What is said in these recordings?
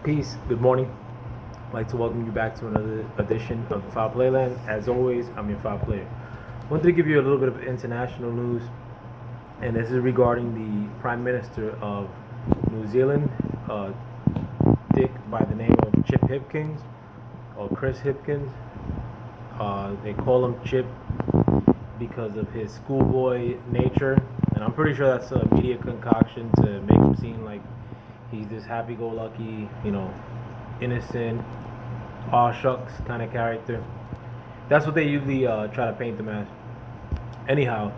Peace. Good morning. I'd like to welcome you back to another edition of Foul Playland. As always, I'm your Foul Player. I wanted to give you a little bit of international news, and this is regarding the Prime Minister of New Zealand, Dick by the name of Chip Hipkins, or Chris Hipkins. They call him Chip because of his schoolboy nature, and I'm pretty sure that's a media concoction to make him seem like he's this happy-go-lucky, innocent, aw shucks kind of character. That's what they usually try to paint him as. Anyhow,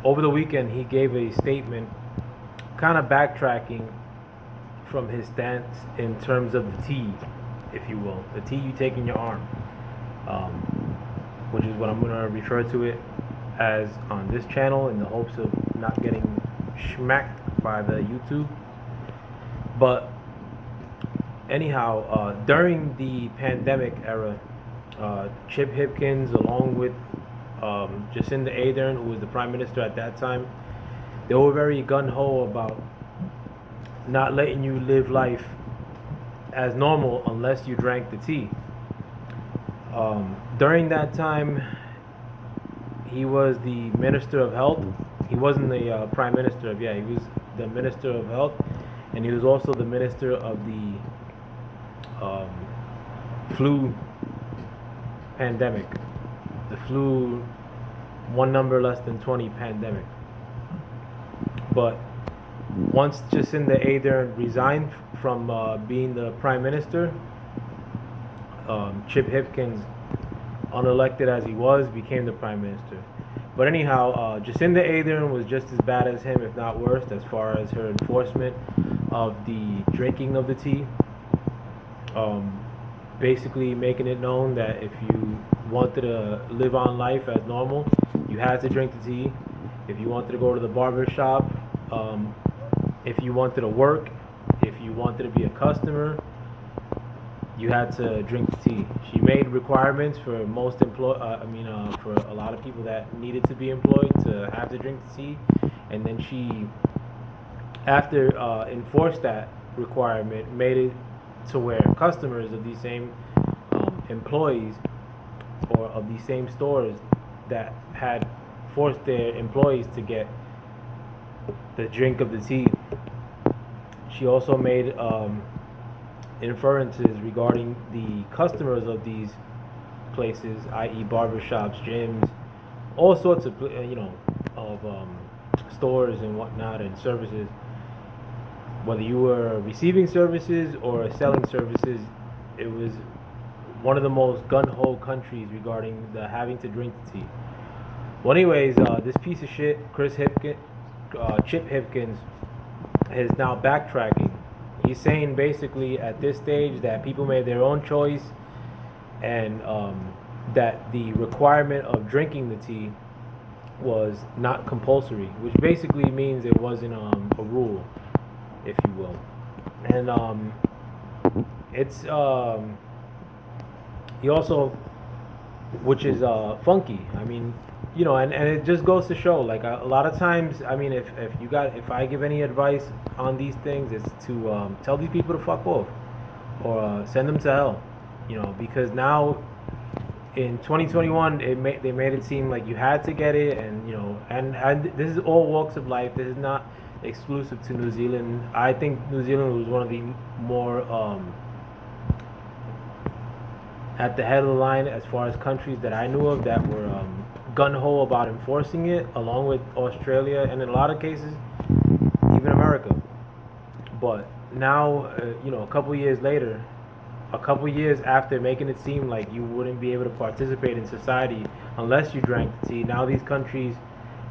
over the weekend he gave a statement, kind of backtracking from his stance in terms of the T, if you will, the T you take in your arm, which is what I'm going to refer to it as on this channel in the hopes of not getting smacked by the YouTube. But anyhow, during the pandemic era, Chip Hipkins, along with Jacinda Ardern, who was the prime minister at that time, they were very gung-ho about not letting you live life as normal unless you drank the tea. During that time, he was the Minister of Health. He wasn't the Prime Minister of, he was the Minister of Health, and he was also the Minister of the flu pandemic, the flu one number less than 20 pandemic. But once Jacinda Ardern resigned from being the Prime Minister, Chip Hipkins, unelected as he was, became the Prime Minister. But anyhow, Jacinda Ardern was just as bad as him, if not worse, as far as her enforcement of the drinking of the tea. Basically making it known that if you wanted to live on life as normal, you had to drink the tea. If you wanted to go to the barber shop, if you wanted to work, if you wanted to be a customer, you had to drink the tea. She made requirements for most for a lot of people that needed to be employed to have to drink the tea, and then she, after enforced that requirement, made it to where customers of these same employees or of these same stores that had forced their employees to get the drink of the tea. She also made inferences regarding the customers of these places, i.e. barbershops, gyms, all sorts of stores and whatnot and services. Whether you were receiving services or selling services, it was one of the most gun-ho countries regarding the having to drink the tea. Well, anyways, this piece of shit, Chip Hipkins, is now backtracking. He's saying basically at this stage that people made their own choice, and that the requirement of drinking the tea was not compulsory, which basically means it wasn't a rule, if you will. And it's he also, which is funky. I mean, and it just goes to show, like, a lot of times, I mean, if I give any advice on these things, it's to tell these people to fuck off, or send them to hell, because now in 2021 they made it seem like you had to get it, and this is all walks of life. This is not exclusive to New Zealand. I think New Zealand was one of the more at the head of the line as far as countries that I knew of that were gun-ho about enforcing it, along with Australia, and in a lot of cases even America. But now, a couple years later, a couple years after making it seem like you wouldn't be able to participate in society unless you drank the tea, now these countries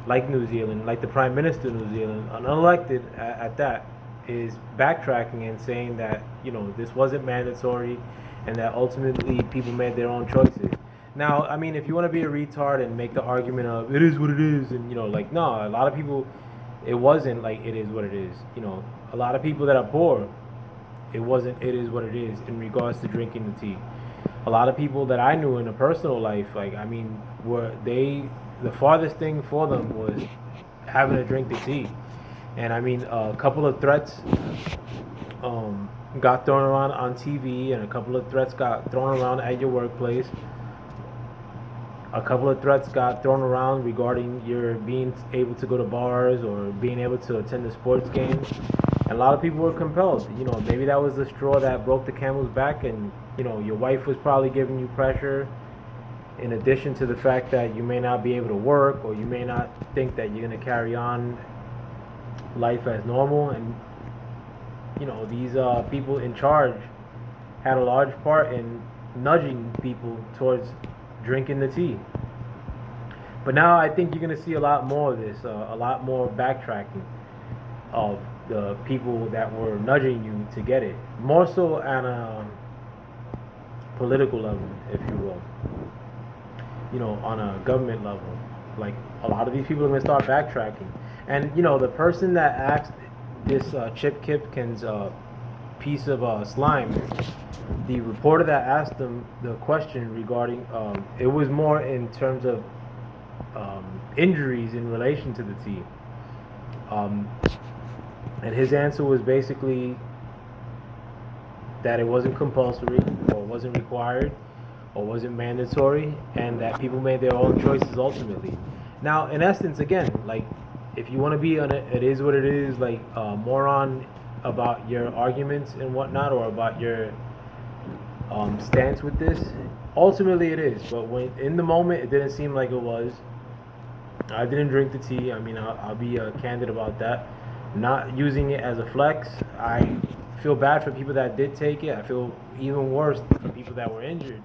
like New Zealand, like the Prime Minister of New Zealand, unelected at that, is backtracking and saying that this wasn't mandatory, and that ultimately people made their own choices. Now, I mean, if you want to be a retard and make the argument of it is what it is, and no, a lot of people, it wasn't like it is what it is. A lot of people that are poor, it wasn't it is what it is in regards to drinking the tea. A lot of people that I knew in a personal life, the farthest thing for them was having to drink the tea. And I mean, a couple of threats got thrown around on TV, and a couple of threats got thrown around at your workplace. A couple of threats got thrown around regarding your being able to go to bars or being able to attend the sports games. And a lot of people were compelled. Maybe that was the straw that broke the camel's back, and your wife was probably giving you pressure. In addition to the fact that you may not be able to work, or you may not think that you're going to carry on life as normal, and these people in charge had a large part in nudging people towards drinking the tea. But now I think you're going to see a lot more of this, a lot more backtracking of the people that were nudging you to get it. More so on a political level, if you will. On a government level. Like, a lot of these people are going to start backtracking. And, the person that asked this Chip Hipkins piece of slime, the reporter that asked him the question regarding, it was more in terms of injuries in relation to the tea. And his answer was basically that it wasn't compulsory, or wasn't required, or wasn't mandatory, and that people made their own choices ultimately. Now, in essence, again, like, if you want to be on it is what it is, like, moron about your arguments and whatnot, or about your stance with this, ultimately it is. But when in the moment, it didn't seem like it was. I didn't drink the tea. I mean, I'll be candid about that. Not using it as a flex. I feel bad for people that did take it. I feel even worse for people that were injured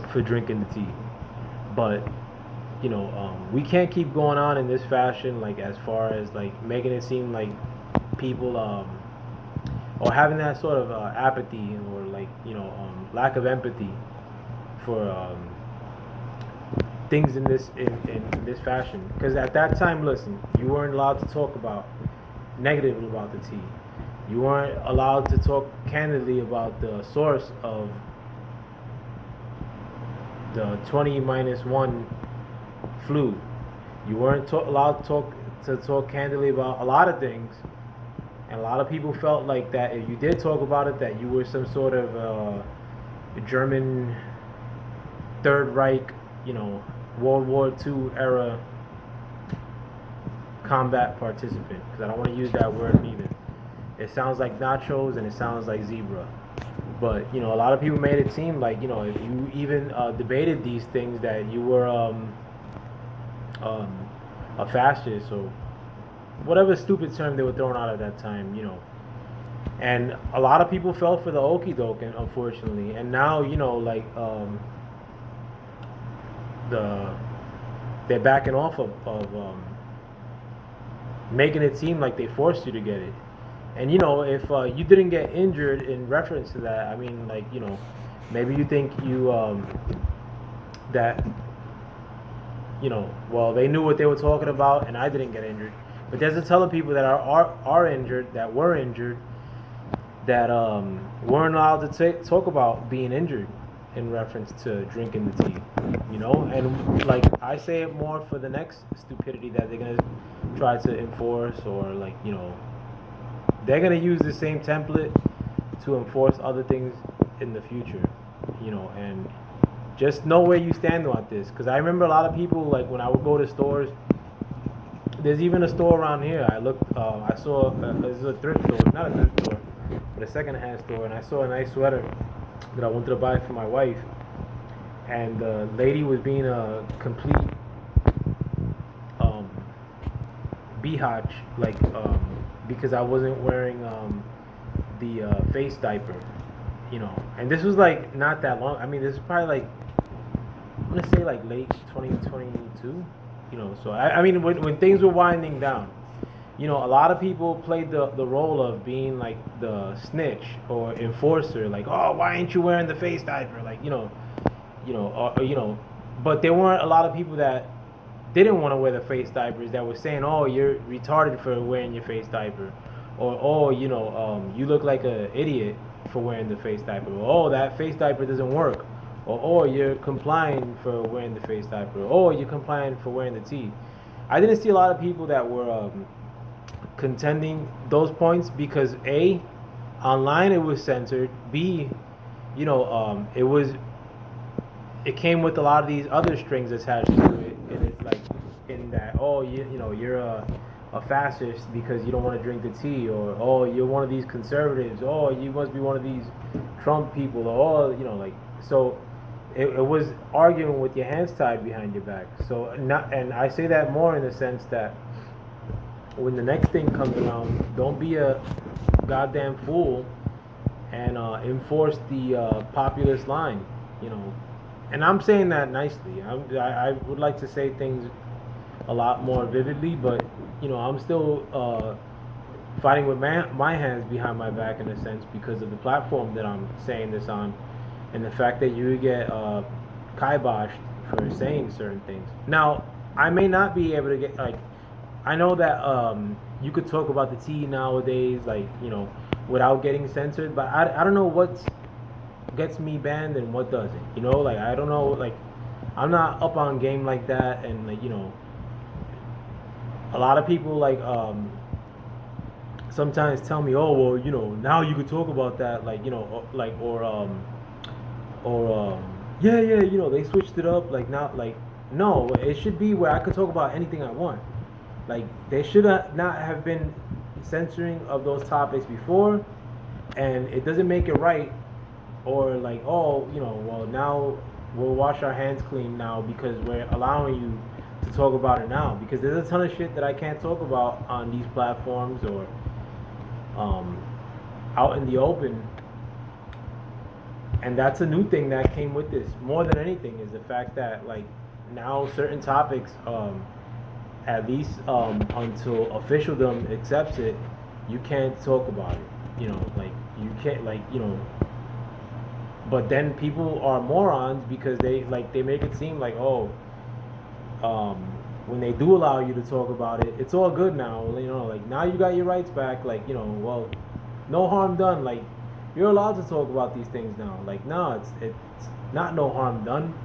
for drinking the tea. But we can't keep going on in this fashion, like, as far as like making it seem like people or having that sort of apathy, or like lack of empathy for things in this fashion. Because at that time, listen, you weren't allowed to talk negatively about the tea. You weren't allowed to talk candidly about the source of the 20-1 flu. You weren't allowed to talk candidly about a lot of things, and a lot of people felt like that if you did talk about it, that you were some sort of German Third Reich, World War II era combat participant. Because I don't want to use that word either. It sounds like nachos and it sounds like zebra. But a lot of people made it seem like if you even debated these things, that you were a fascist, or whatever stupid term they were throwing out at that time, And a lot of people fell for the okie doke, unfortunately. And now, like, they're backing off of making it seem like they forced you to get it. And if you didn't get injured in reference to that, I mean, like, maybe you think that well, they knew what they were talking about, and I didn't get injured. But there's a ton of people that are injured, that were injured, that weren't allowed to talk about being injured in reference to drinking the tea, And like, I say it more for the next stupidity that they're gonna try to enforce, or like, they're gonna use the same template to enforce other things in the future, And just know where you stand on this, because I remember a lot of people, like, when I would go to stores. There's even a store around here. I saw this is a thrift store, not a thrift store, but a second-hand store, and I saw a nice sweater that I wanted to buy for my wife, and the lady was being a complete biatch, like, because I wasn't wearing the face diaper, and this was like not that long. I mean, this is probably like, I'm gonna say like late 2022. So I mean, when things were winding down, a lot of people played the role of being like the snitch or enforcer, like, oh, why ain't you wearing the face diaper, like, but there weren't a lot of people that didn't want to wear the face diapers, that were saying, oh, you're retarded for wearing your face diaper, or oh, you look like an idiot for wearing the face diaper, or oh, that face diaper doesn't work. Or you're complying for wearing the face diaper, or you're complying for wearing the tee. I didn't see a lot of people that were contending those points because A, online it was censored. B, it came with a lot of these other strings attached to it, and it's like in that, oh, you're a fascist because you don't want to drink the tea, or oh, you're one of these conservatives, oh, you must be one of these Trump people, or like so. It was arguing with your hands tied behind your back. So not, and I say that more in the sense that when the next thing comes around, don't be a goddamn fool and enforce the populist line, you know. And I'm saying that nicely. I would like to say things a lot more vividly, but I'm still fighting with my hands behind my back in a sense because of the platform that I'm saying this on, and the fact that you get kiboshed for saying certain things. Now, I may not be able to get like. I know that you could talk about the tea nowadays, like without getting censored, but I don't know what gets me banned and what doesn't. Like I don't know, like I'm not up on game like that, and like a lot of people like sometimes tell me, oh well, now you could talk about that, like like or yeah, they switched it up, like not like no, it should be where I could talk about anything I want. Like they should not have been censoring of those topics before, and it doesn't make it right. Or like, oh, well now we'll wash our hands clean now because we're allowing you to talk about it now. Because there's a ton of shit that I can't talk about on these platforms or out in the open. And that's a new thing that came with this. More than anything is the fact that like now certain topics at least until officialdom accepts it, you can't talk about it. Like you can't, like But then people are morons because they make it seem like, oh, when they do allow you to talk about it, it's all good now. Like now you got your rights back. Like well, no harm done. Like you're allowed to talk about these things now. Like no, it's not no harm done.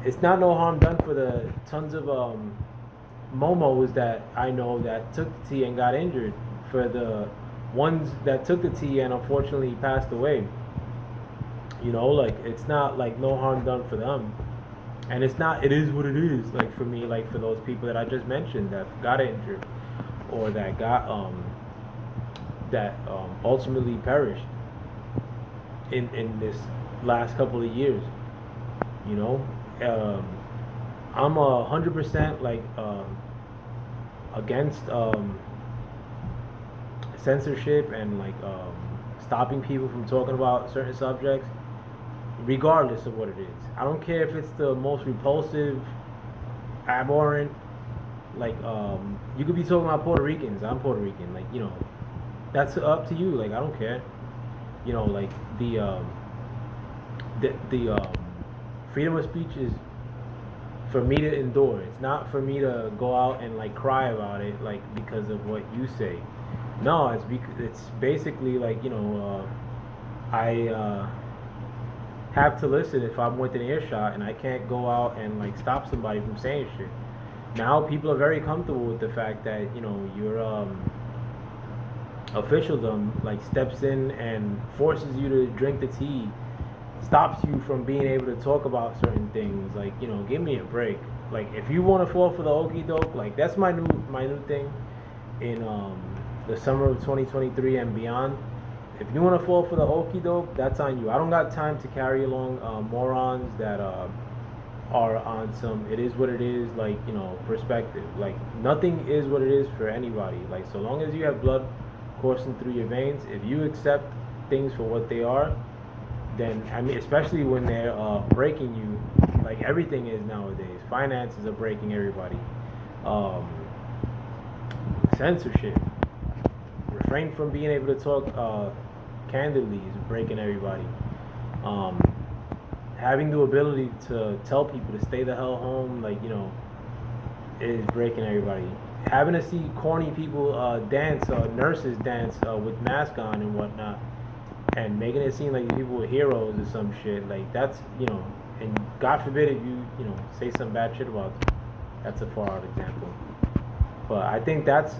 It's not no harm done for the tons of momos that I know that took the tea and got injured, for the ones that took the tea and unfortunately passed away. Like it's not like no harm done for them, and it's not. It is what it is. Like for me, like for those people that I just mentioned that got injured, or that got ultimately perished in this last couple of years. I'm 100% like against censorship and like stopping people from talking about certain subjects, regardless of what it is. I don't care if it's the most repulsive, abhorrent. Like you could be talking about Puerto Ricans. I'm Puerto Rican. Like that's up to you. Like I don't care. Like the freedom of speech is for me to endure. It's not for me to go out and like cry about it, like because of what you say. No, it's basically like I have to listen if I'm within earshot, and I can't go out and like stop somebody from saying shit. Now people are very comfortable with the fact that your officialdom like steps in and forces you to drink the tea, stops you from being able to talk about certain things. Like give me a break. Like if you want to fall for the okie doke, like that's my new thing in the summer of 2023 and beyond. If you want to fall for the okie doke, that's on you. I don't got time to carry along morons that are on some it is what it is, like perspective. Like nothing is what it is for anybody. Like so long as you have blood coursing through your veins, if you accept things for what they are, then I mean, especially when they're breaking you, like everything is nowadays. Finances are breaking everybody. Censorship, refrain from being able to talk candidly is breaking everybody. Having the ability to tell people to stay the hell home, like is breaking everybody. Having to see corny people dance, nurses dance with masks on and whatnot, and making it seem like people were heroes or some shit, like that's and God forbid if you say some bad shit about them. That's a far out example, but I think that's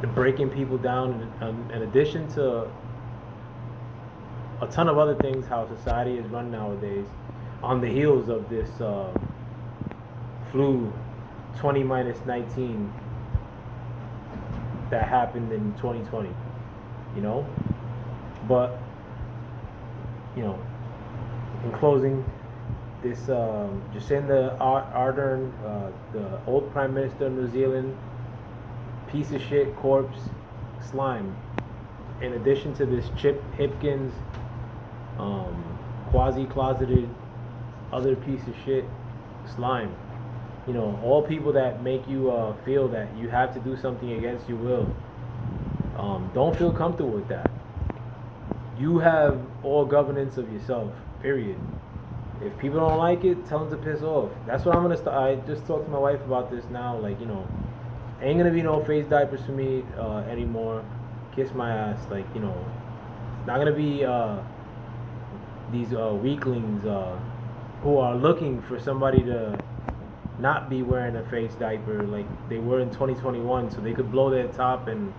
breaking people down, in addition to a ton of other things, how society is run nowadays, on the heels of this flu 20 minus 19 that happened in 2020, you know. But in closing, this Jacinda Ardern, the old Prime Minister of New Zealand, piece of shit corpse slime. In addition to this Chip Hipkins, quasi-closeted other piece of shit slime. All people that make you feel that you have to do something against your will. Don't feel comfortable with that. You have all governance of yourself, period. If people don't like it, tell them to piss off. That's what I'm gonna start. I just talked to my wife about this now. Like, ain't gonna be no face diapers for me anymore. Kiss my ass. Like, not gonna be these weaklings who are looking for somebody to not be wearing a face diaper like they were in 2021, so they could blow their top and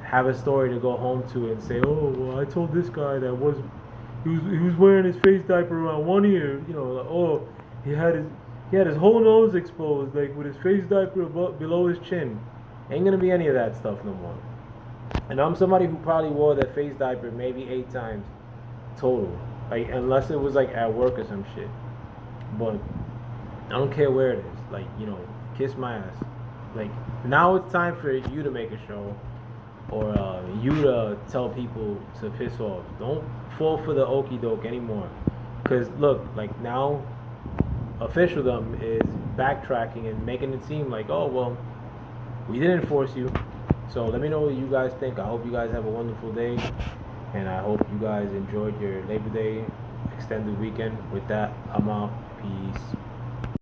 have a story to go home to and say, oh, well, I told this guy that he was wearing his face diaper around one ear, like, oh, he had his whole nose exposed, like with his face diaper below his chin. Ain't gonna be any of that stuff no more. And I'm somebody who probably wore that face diaper maybe 8 times total, like, unless it was like at work or some shit. But I don't care where it is. Like, kiss my ass. Like, now it's time for you to make a show, or you to tell people to piss off. Don't fall for the okie doke anymore. Because look, like, now officialdom is backtracking and making it seem like, oh, well, we didn't force you. So let me know what you guys think. I hope you guys have a wonderful day, and I hope you guys enjoyed your Labor Day extended weekend. With that, I'm out. Peace.